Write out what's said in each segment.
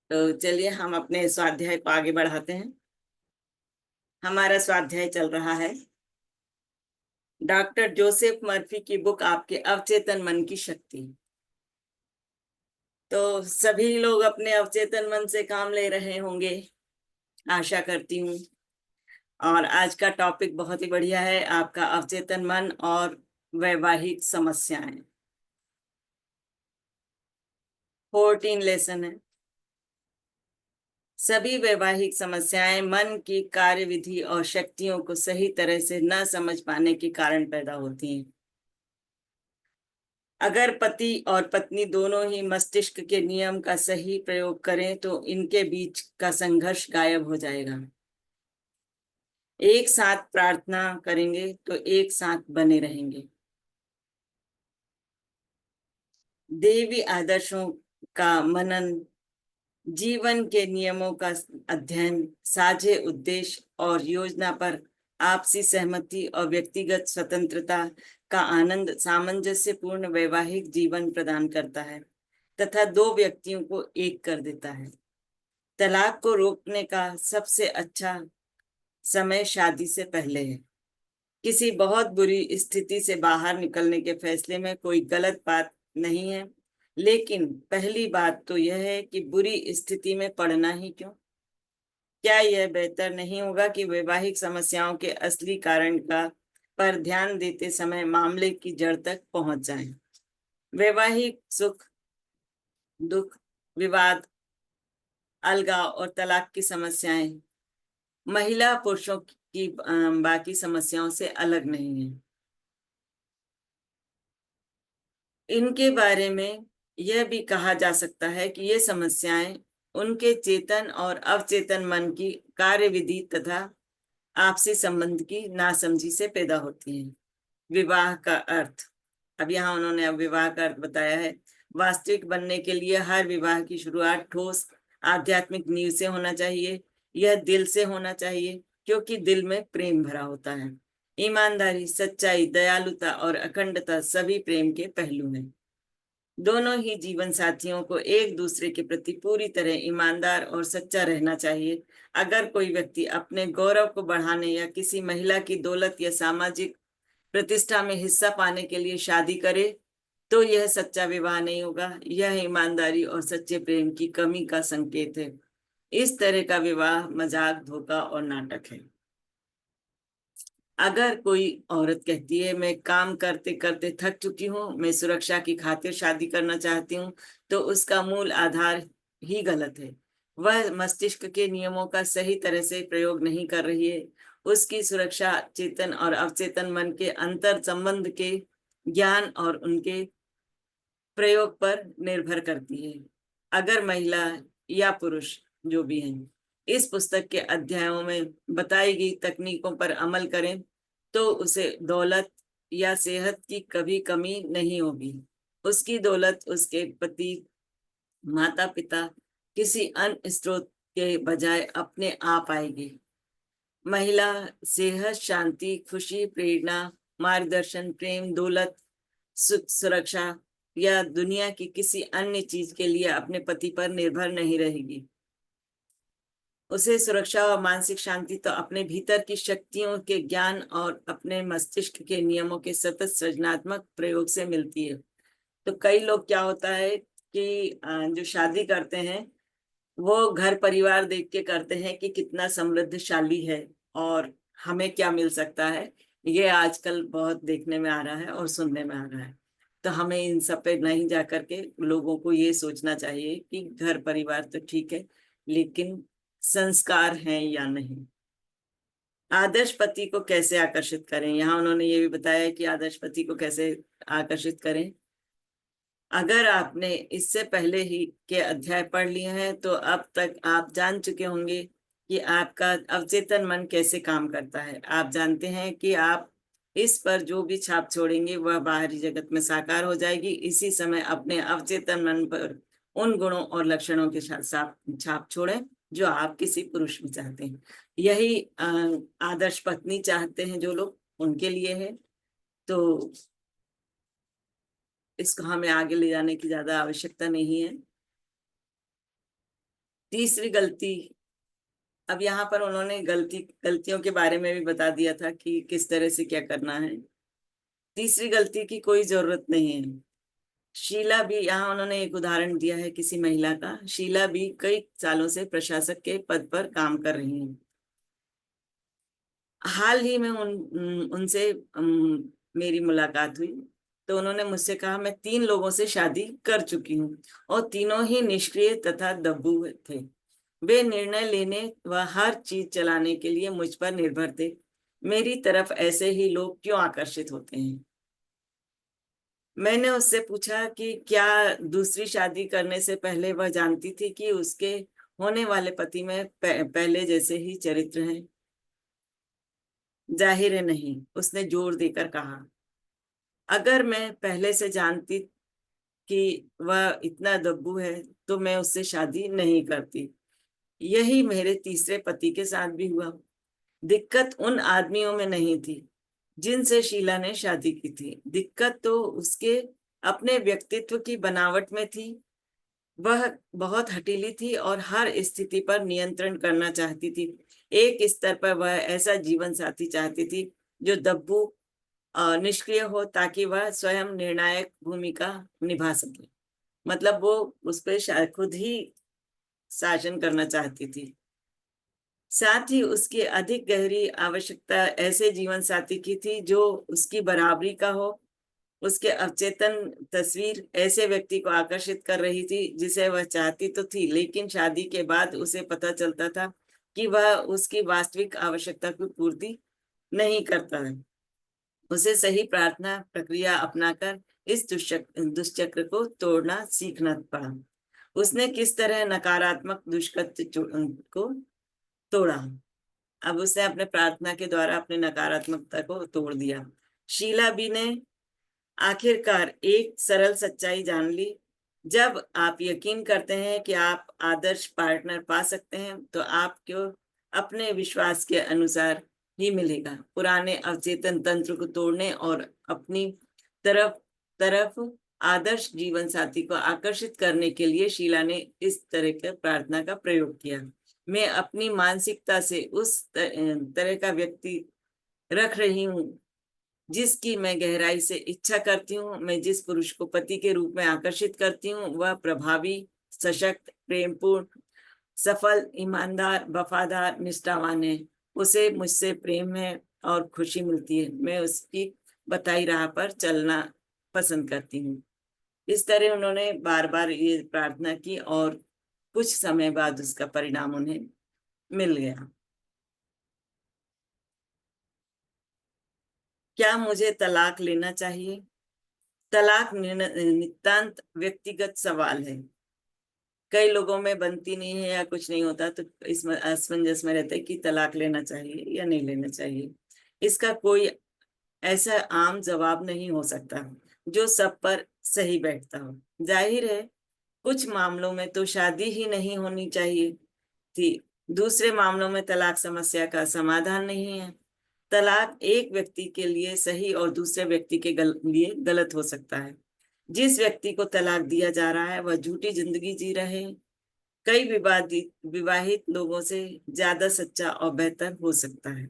तो चलिए हम अपने स्वाध्याय को आगे बढ़ाते हैं। हमारा स्वाध्याय चल रहा है डॉक्टर जोसेफ मर्फी की बुक आपके अवचेतन मन की शक्ति। तो सभी लोग अपने अवचेतन मन से काम ले रहे होंगे, आशा करती हूँ। और आज का टॉपिक बहुत ही बढ़िया है, आपका अवचेतन मन और वैवाहिक समस्याएं। 14 लेसन है। सभी वैवाहिक समस्याएं मन की कार्यविधि और शक्तियों को सही तरह से न समझ पाने के कारण पैदा होती हैं। अगर पति और पत्नी दोनों ही मस्तिष्क के नियम का सही प्रयोग करें तो इनके बीच का संघर्ष गायब हो जाएगा। एक साथ प्रार्थना करेंगे तो एक साथ बने रहेंगे। देवी आदर्शों का मनन, जीवन के नियमों का अध्ययन, साझे उद्देश्य और योजना पर आपसी सहमति और व्यक्तिगत स्वतंत्रता का आनंद सामंजस्यपूर्ण वैवाहिक जीवन प्रदान करता है तथा दो व्यक्तियों को एक कर देता है। तलाक को रोकने का सबसे अच्छा समय शादी से पहले है। किसी बहुत बुरी स्थिति से बाहर निकलने के फैसले में कोई गलत बात नहीं है, लेकिन पहली बात तो यह है कि बुरी स्थिति में पड़ना ही क्यों। क्या यह बेहतर नहीं होगा कि वैवाहिक समस्याओं के असली कारण का पर ध्यान देते समय मामले की जड़ तक पहुंच जाएं। वैवाहिक सुख दुख, विवाद, अलगाव और तलाक की समस्याएं महिला पुरुषों की बाकी समस्याओं से अलग नहीं है। इनके बारे में यह भी कहा जा सकता है कि ये समस्याएं उनके चेतन और अवचेतन मन की कार्यविधि तथा आपसी संबंध की नासमझी से पैदा होती हैं। विवाह का अर्थ, अब यहाँ उन्होंने अब विवाह का अर्थ बताया है। वास्तविक बनने के लिए हर विवाह की शुरुआत ठोस आध्यात्मिक नींव से होना चाहिए। यह दिल से होना चाहिए क्योंकि दिल में प्रेम भरा होता है। ईमानदारी, सच्चाई, दयालुता और अखंडता सभी प्रेम के पहलू हैं। दोनों ही जीवन साथियों को एक दूसरे के प्रति पूरी तरह ईमानदार और सच्चा रहना चाहिए। अगर कोई व्यक्ति अपने गौरव को बढ़ाने या किसी महिला की दौलत या सामाजिक प्रतिष्ठा में हिस्सा पाने के लिए शादी करे तो यह सच्चा विवाह नहीं होगा। यह ईमानदारी और सच्चे प्रेम की कमी का संकेत है। इस तरह का विवाह मजाक, धोखा और नाटक है। अगर कोई औरत कहती है मैं काम करते करते थक चुकी हूँ, मैं सुरक्षा की खातिर शादी करना चाहती हूँ, तो उसका मूल आधार ही गलत है। वह मस्तिष्क के नियमों का सही तरह से प्रयोग नहीं कर रही है। उसकी सुरक्षा चेतन और अवचेतन मन के अंतर संबंध के ज्ञान और उनके प्रयोग पर निर्भर करती है। अगर महिला या पुरुष जो भी हैं इस पुस्तक के अध्यायों में बताई गई तकनीकों पर अमल करें तो उसे दौलत या सेहत की कभी कमी नहीं होगी। उसकी दौलत उसके पति, माता पिता, किसी अन्य स्रोत के बजाय अपने आप आएगी। महिला सेहत, शांति, खुशी, प्रेरणा, मार्गदर्शन, प्रेम, दौलत, सुख, सुरक्षा या दुनिया की किसी अन्य चीज के लिए अपने पति पर निर्भर नहीं रहेगी। उसे सुरक्षा और मानसिक शांति तो अपने भीतर की शक्तियों के ज्ञान और अपने मस्तिष्क के नियमों के सतत सृजनात्मक प्रयोग से मिलती है। तो कई लोग क्या होता है कि जो शादी करते हैं वो घर परिवार देख के करते हैं कि कितना समृद्धशाली है और हमें क्या मिल सकता है। ये आजकल बहुत देखने में आ रहा है और सुनने में आ रहा है। तो हमें इन सब पे नहीं जा करके लोगों को ये सोचना चाहिए कि घर परिवार तो ठीक है, लेकिन संस्कार हैं या नहीं। आदर्श पति को कैसे आकर्षित करें, यहाँ उन्होंने ये भी बताया कि आदर्श पति को कैसे आकर्षित करें। अगर आपने इससे पहले ही के अध्याय पढ़ लिए हैं तो अब तक आप जान चुके होंगे कि आपका अवचेतन मन कैसे काम करता है। आप जानते हैं कि आप इस पर जो भी छाप छोड़ेंगे वह बाहरी जगत में साकार हो जाएगी। इसी समय अपने अवचेतन मन पर उन गुणों और लक्षणों के साथ छाप छोड़ें जो आप किसी पुरुष में चाहते हैं। यही आदर्श पत्नी चाहते हैं जो लोग, उनके लिए है। तो इसको हमें आगे ले जाने की ज्यादा आवश्यकता नहीं है। तीसरी गलती, अब यहाँ पर उन्होंने गलतियों के बारे में भी बता दिया था कि किस तरह से क्या करना है। तीसरी गलती की कोई जरूरत नहीं है। शीला भी, यहाँ उन्होंने एक उदाहरण दिया है किसी महिला का। शीला भी कई सालों से प्रशासक के पद पर काम कर रही है। हाल ही में उनसे मेरी मुलाकात हुई, तो उन्होंने मुझसे कहा मैं 3 लोगों से शादी कर चुकी हूँ और तीनों ही निष्क्रिय तथा दब्बू थे। वे निर्णय लेने व हर चीज चलाने के लिए मुझ पर निर्भर थे। मेरी तरफ ऐसे ही लोग क्यों आकर्षित होते हैं? मैंने उससे पूछा कि क्या दूसरी शादी करने से पहले वह जानती थी कि उसके होने वाले पति में पहले जैसे ही चरित्र हैं? जाहिर है नहीं, उसने जोर देकर कहा। अगर मैं पहले से जानती कि वह इतना दब्बू है तो मैं उससे शादी नहीं करती। यही मेरे तीसरे पति के साथ भी हुआ। दिक्कत उन आदमियों में नहीं थी जिनसे शीला ने शादी की थी, दिक्कत तो उसके अपने व्यक्तित्व की बनावट में थी। वह बहुत हठीली थी और हर स्थिति पर नियंत्रण करना चाहती थी। एक स्तर पर वह ऐसा जीवन साथी चाहती थी जो दब्बू निष्क्रिय हो, ताकि वह स्वयं निर्णायक भूमिका निभा सके। मतलब वो उस पर खुद ही शासन करना चाहती थी। साथ ही उसकी अधिक गहरी आवश्यकता ऐसे जीवन साथी की थी जो उसकी बराबरी का हो। उसके अवचेतन तस्वीर ऐसे व्यक्ति को आकर्षित कर रही थी जिसे वह चाहती तो थी, लेकिन शादी के बाद उसे पता चलता था कि वह उसकी वास्तविक आवश्यकता की पूर्ति नहीं करता है। उसे सही प्रार्थना प्रक्रिया अपनाकर इस दुष्चक्र को तोड़ना सीखना पड़ा। उसने किस तरह नकारात्मक दुष्कृत्य को तोड़ा। अब उसने अपने प्रार्थना के द्वारा अपने नकारात्मकता को तोड़ दिया। शीला बी ने आखिरकार एक सरल सच्चाई जान ली। जब आप यकीन करते हैं कि आप आदर्श पार्टनर पा सकते हैं तो आपको अपने विश्वास के अनुसार ही मिलेगा। पुराने अवचेतन तंत्र को तोड़ने और अपनी तरफ तरफ आदर्श जीवन साथी को आकर्षित करने के लिए शीला ने इस तरह की प्रार्थना का प्रयोग किया। मैं अपनी मानसिकता से उस तरह का व्यक्ति रख रही हूँ जिसकी मैं गहराई से इच्छा करती हूँ। मैं जिस पुरुष को पति के रूप में आकर्षित करती हूँ वह प्रभावी, सशक्त, प्रेमपूर्ण, सफल, ईमानदार, वफादार, निष्ठावान है। उसे मुझसे प्रेम है और खुशी मिलती है। मैं उसकी बताई राह पर चलना पसंद करती हूँ। इस तरह उन्होंने बार बार ये प्रार्थना की और कुछ समय बाद उसका परिणाम उन्हें मिल गया। क्या मुझे तलाक लेना चाहिए? तलाक नितांत व्यक्तिगत सवाल है। कई लोगों में बनती नहीं है या कुछ नहीं होता तो इसमें असमंजस में रहते हैं कि तलाक लेना चाहिए या नहीं लेना चाहिए। इसका कोई ऐसा आम जवाब नहीं हो सकता जो सब पर सही बैठता हो। जाहिर है कुछ मामलों में तो शादी ही नहीं होनी चाहिए थी, दूसरे मामलों में तलाक समस्या का समाधान नहीं है। तलाक एक व्यक्ति के लिए सही और दूसरे व्यक्ति के लिए गलत हो सकता है। जिस व्यक्ति को तलाक दिया जा रहा है वह झूठी जिंदगी जी रहे कई विवाहित लोगों से ज्यादा सच्चा और बेहतर हो सकता है।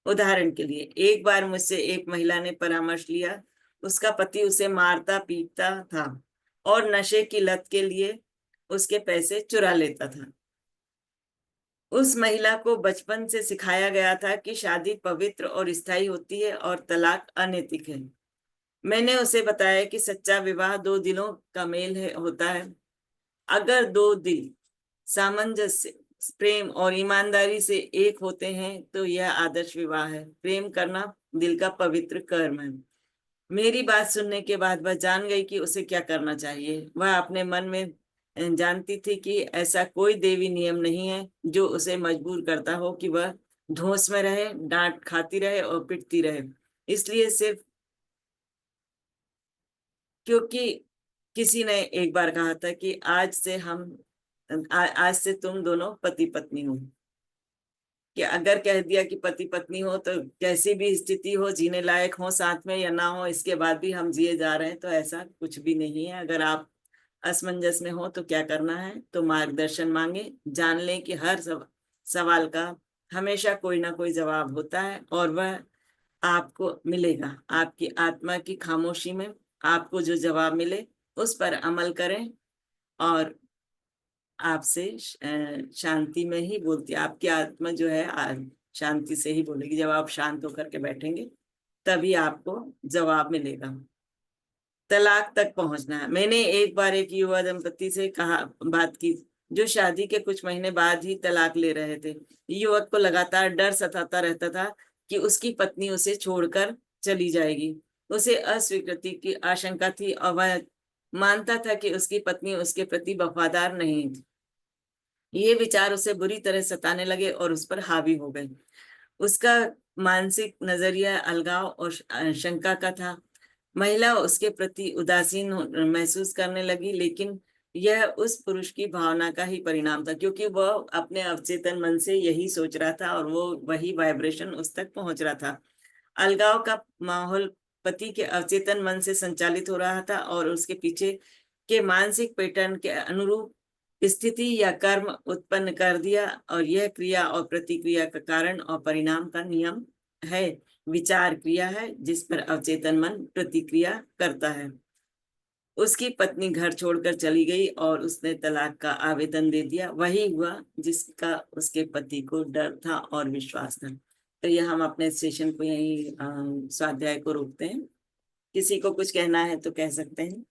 उदाहरण के लिए, एक बार मुझसे एक महिला ने परामर्श लिया। उसका पति उसे मारता पीटता था और नशे की लत के लिए उसके पैसे चुरा लेता था। उस महिला को बचपन से सिखाया गया था कि शादी पवित्र और स्थायी होती है और तलाक अनैतिक है। मैंने उसे बताया कि सच्चा विवाह दो दिलों का मेल होता है। अगर दो दिल सामंजस्य, प्रेम और ईमानदारी से एक होते हैं तो यह आदर्श विवाह है। प्रेम करना दिल का पवित्र कर्म है। मेरी बात सुनने के बाद वह जान गई कि उसे क्या करना चाहिए। वह अपने मन में जानती थी कि ऐसा कोई देवी नियम नहीं है जो उसे मजबूर करता हो कि वह धोस में रहे, डांट खाती रहे और पिटती रहे, इसलिए सिर्फ क्योंकि किसी ने एक बार कहा था कि आज से तुम दोनों पति पत्नी हो। कि अगर कह दिया कि पति पत्नी हो तो कैसी भी स्थिति हो, जीने लायक हो साथ में या ना हो, इसके बाद भी हम जिए जा रहे हैं, तो ऐसा कुछ भी नहीं है। अगर आप असमंजस में हो तो क्या करना है, तो मार्गदर्शन मांगे। जान लें कि हर सवाल का हमेशा कोई ना कोई जवाब होता है और वह आपको मिलेगा। आपकी आत्मा की खामोशी में आपको जो जवाब मिले उस पर अमल करें और आपसे शांति में ही बोलती है। आपकी आत्मा जो है शांति से ही बोलेगी। जब आप शांत होकर के बैठेंगे तभी आपको जवाब मिलेगा। तलाक तक पहुंचना है। मैंने एक बार एक युवा दंपति से बात की जो शादी के कुछ महीने बाद ही तलाक ले रहे थे। युवक को लगातार डर सताता रहता था कि उसकी पत्नी उसे छोड़कर चली जाएगी। उसे अस्वीकृति की आशंका थी और वह मानता था कि उसकी पत्नी उसके प्रति वफादार नहीं थी। ये विचार उसे बुरी तरह सताने लगे और उस पर हावी हो गए। उसका मानसिक नजरिया अलगाव और शंका का था। महिला उसके प्रति उदासीन महसूस करने लगी, लेकिन यह उस पुरुष की भावना का ही परिणाम था, क्योंकि वह अपने अवचेतन मन से यही सोच रहा था और वो वही वाइब्रेशन उस तक पहुंच रहा था। अलगाव का माहौल पति के अवचेतन मन से संचालित हो रहा था और उसके पीछे के मानसिक पैटर्न के अनुरूप स्थिति या कर्म उत्पन्न कर दिया। और यह क्रिया और प्रतिक्रिया का कारण और परिणाम का नियम है। विचार क्रिया है जिस पर अवचेतन मन प्रतिक्रिया करता है। उसकी पत्नी घर छोड़कर चली गई और उसने तलाक का आवेदन दे दिया। वही हुआ जिसका उसके पति को डर था और विश्वास था। तो यह हम अपने सेशन को यही स्वाध्याय को रोकते हैं। किसी को कुछ कहना है तो कह सकते हैं।